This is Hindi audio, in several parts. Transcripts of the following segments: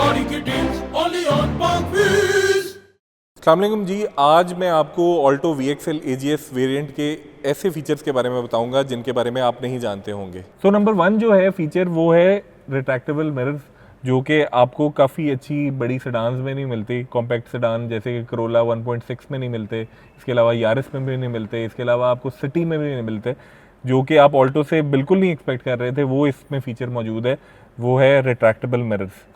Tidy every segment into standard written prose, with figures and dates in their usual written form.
सारी की deals only on Park Wheels। अस्सलाम वालेकुम जी, आज मैं आपको ऑल्टो VXL AGS वेरिएंट के ऐसे फीचर्स के बारे में बताऊंगा जिनके बारे में आप नहीं जानते होंगे। तो नंबर 1 जो है फीचर वो है रिट्रैक्टेबल मिरर्स, जो कि आपको काफ़ी अच्छी बड़ी सेडान्स में नहीं मिलती। कॉम्पैक्ट सेडान जैसे कि करोला 1.6 में नहीं मिलते, इसके अलावा यारिस में भी नहीं मिलते, इसके अलावा आपको सिटी में भी नहीं मिलते, जो कि आप ऑल्टो से बिल्कुल नहीं एक्सपेक्ट कर रहे थे। वो इसमें फ़ीचर मौजूद है, वो है रिट्रैक्टेबल मिरर्स।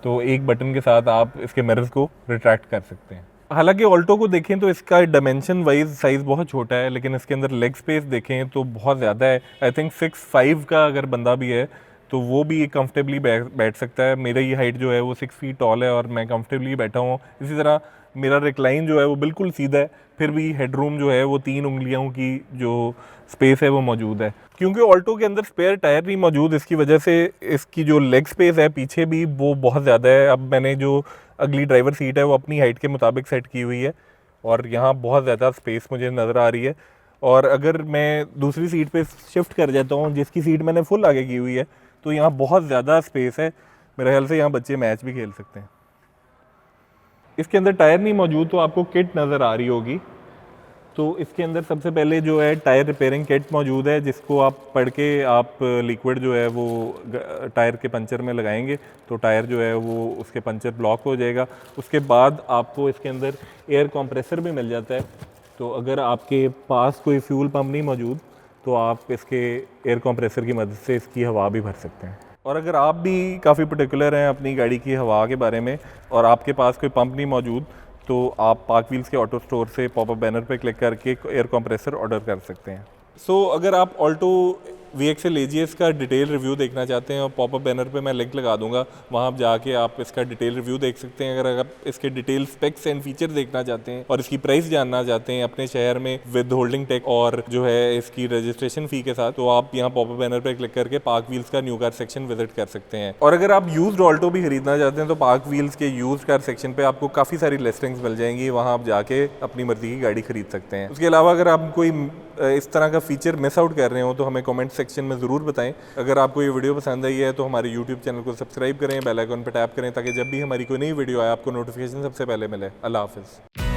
तो एक बटन के साथ आप इसके मिरर्स को रिट्रैक्ट कर सकते हैं। हालांकि ऑल्टो को देखें तो इसका डायमेंशन वाइज साइज़ बहुत छोटा है, लेकिन इसके अंदर लेग स्पेस देखें तो बहुत ज़्यादा है। आई थिंक 6'5" का अगर बंदा भी है तो वो भी कंफर्टेबली बैठ सकता है। मेरी हाइट जो है वो 6 फीट टॉल है और मैं कंफर्टेबली बैठा हूँ। इसी तरह मेरा रिक्लाइन जो है वो बिल्कुल सीधा है, फिर भी हेडरूम जो है वो 3 उंगलियों की जो स्पेस है वो मौजूद है। क्योंकि ऑल्टो के अंदर स्पेयर टायर नहीं मौजूद, इसकी वजह से इसकी जो लेग स्पेस है पीछे भी वो बहुत ज़्यादा है। अब मैंने जो अगली ड्राइवर सीट है वो अपनी हाइट के मुताबिक सेट की हुई है और यहाँ बहुत ज़्यादा स्पेस मुझे नज़र आ रही है। और अगर मैं दूसरी सीट पे शिफ्ट कर जाता हूँ, जिसकी सीट मैंने फुल आगे की हुई है, तो यहाँ बहुत ज़्यादा स्पेस है। मेरे ख्याल से यहाँ बच्चे मैच भी खेल सकते हैं। इसके अंदर टायर नहीं मौजूद तो आपको किट नज़र आ रही होगी। तो इसके अंदर सबसे पहले जो है टायर रिपेयरिंग किट मौजूद है, जिसको आप पढ़ के आप लिक्विड जो है वो टायर के पंचर में लगाएंगे तो टायर जो है वो उसके पंचर ब्लॉक हो जाएगा। उसके बाद आपको इसके अंदर एयर कंप्रेसर भी मिल जाता है। तो अगर आपके पास कोई फ्यूल पम्प नहीं मौजूद तो आप इसके एयर कंप्रेसर की मदद से इसकी हवा भी भर सकते हैं। और अगर आप भी काफ़ी पर्टिकुलर हैं अपनी गाड़ी की हवा के बारे में और आपके पास कोई पंप नहीं मौजूद, तो आप पार्क व्हील्स के ऑटो स्टोर से पॉपअप बैनर पे क्लिक करके एयर कंप्रेसर ऑर्डर कर सकते हैं। सो अगर आप ऑल्टो VXL AGS का डिटेल रिव्यू देखना चाहते हैं और पॉपअप बैनर पे मैं लिंक लगा दूंगा, वहाँ आप जाके आप इसका डिटेल रिव्यू देख सकते हैं। अगर आप इसके डिटेल स्पेक्स एंड फीचर देखना चाहते हैं और इसकी प्राइस जानना चाहते हैं अपने शहर में विद होल्डिंग टैक्स और जो है इसकी रजिस्ट्रेशन फ़ी के साथ, तो आप यहाँ पॉपअप बैनर पर क्लिक करके पार्क व्हील्स का न्यू कार सेक्शन विजिट कर सकते हैं। और अगर आप यूज्ड ऑल्टो भी खरीदना चाहते हैं तो पार्क व्हील्स के यूज्ड कार सेक्शन पे आपको काफ़ी सारी लिस्टिंग्स मिल जाएंगी, वहाँ आप जाके अपनी मर्जी की गाड़ी खरीद सकते हैं। उसके अलावा अगर आप कोई इस तरह का फीचर मिस आउट कर रहे हो तो हमें कमेंट सेक्शन में ज़रूर बताएं। अगर आपको ये वीडियो पसंद आई है तो हमारे YouTube चैनल को सब्सक्राइब करें, बेल आइकन पर टैप करें ताकि जब भी हमारी कोई नई वीडियो आए आपको नोटिफिकेशन सबसे पहले मिले। अल्लाह हाफिज़।